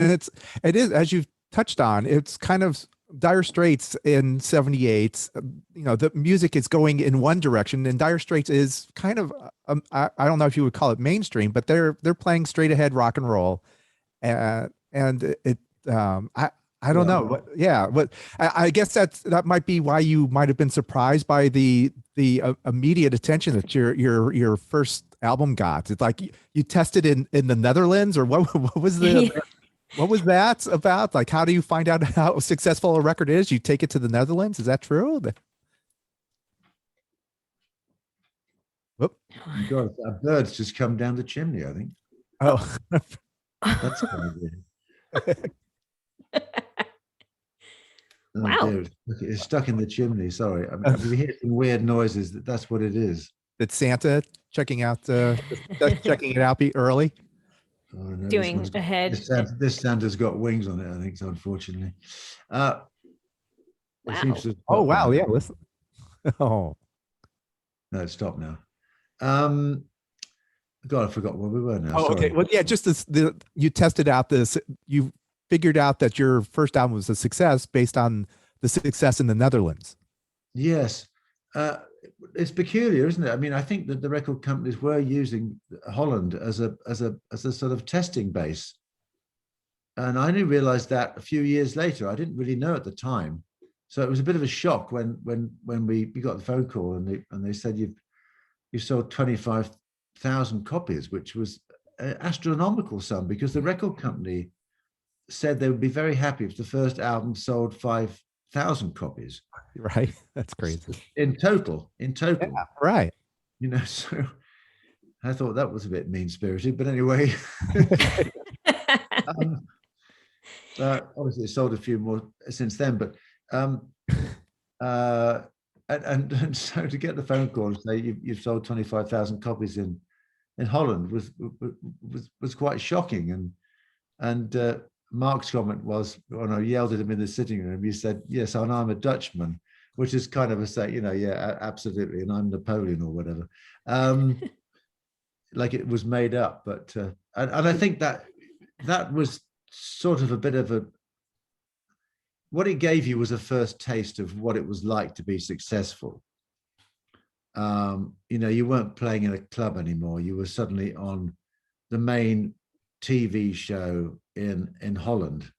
And it is, as you've touched on, it's kind of Dire Straits in 78. The music is going in one direction, and Dire Straits is kind of, I don't know if you would call it mainstream, but they're playing straight ahead rock and roll. And I don't Yeah. know, but yeah, but I guess that might be why you might have been surprised by the immediate attention that your first album got. It's like you tested in the Netherlands, or what was the Yeah. what was that about? Like, how do you find out how successful a record is? You take it to the Netherlands? Is that true? Whoop. God, a bird's just come down the chimney, I think. Oh, That's kind of weird. Oh, Wow. dear. It's stuck in the chimney. Sorry. I mean, if you hear some weird noises, that's what it is. did Santa checking it out be early? Oh, no, Doing ahead. This Santa's got wings on it, I think, so unfortunately. It Wow. seems to have Oh stopped wow, now. yeah. Listen. Oh, No, it's stopped now. God, I forgot where we were now. oh, Sorry. okay. Well, yeah. Just you tested out this. You figured out that your first album was a success based on the success in the Netherlands. Yes. It's peculiar, isn't it? I mean, I think that the record companies were using Holland as a sort of testing base, and I only realized that a few years later. I didn't really know at the time, so it was a bit of a shock when we got the phone call and they said you've sold 25,000 copies, which was an astronomical sum, because the record company said they would be very happy if the first album sold 5,000 copies. Right. That's crazy. In total. Yeah, right. So I thought that was a bit mean-spirited, but anyway. Obviously it sold a few more since then, but and so to get the phone call and say you've sold 25,000 copies in Holland was quite shocking. And Mark's comment was, when I yelled at him in the sitting room, he said, "Yes, and I'm a Dutchman," which is kind of a say, yeah, absolutely, and I'm Napoleon or whatever. Like it was made up, but and I think that was sort of a bit of what it gave you was a first taste of what it was like to be successful. You weren't playing in a club anymore. You were suddenly on the main TV show in Holland.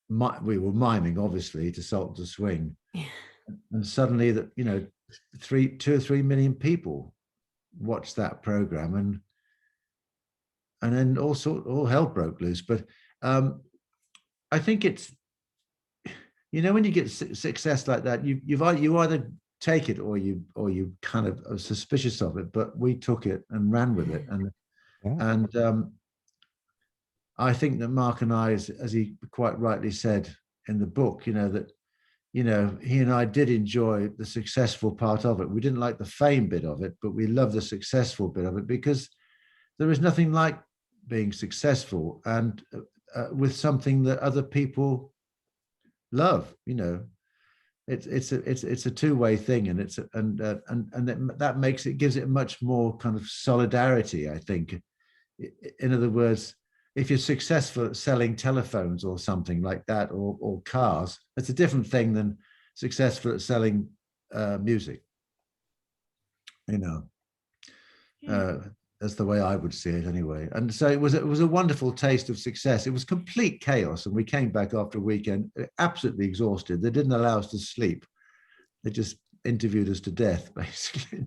We were miming, obviously, to Salt to Swing. Yeah. And suddenly that 2 or 3 million people watched that program, and then all hell broke loose. But I think it's when you get success like that, you either take it or you kind of are suspicious of it. But we took it and ran with it, and I think that Mark and I, as he quite rightly said in the book, that he and I did enjoy the successful part of it. We didn't like the fame bit of it, but we love the successful bit of it, because there is nothing like being successful and with something that other people love. It's a two-way thing, and that gives it much more kind of solidarity, I think. In other words, if you're successful at selling telephones or something like that, or cars, it's a different thing than successful at selling music. That's the way I would see it anyway. And so it was a wonderful taste of success. It was complete chaos, and we came back after a weekend absolutely exhausted. They didn't allow us to sleep. They just interviewed us to death, basically.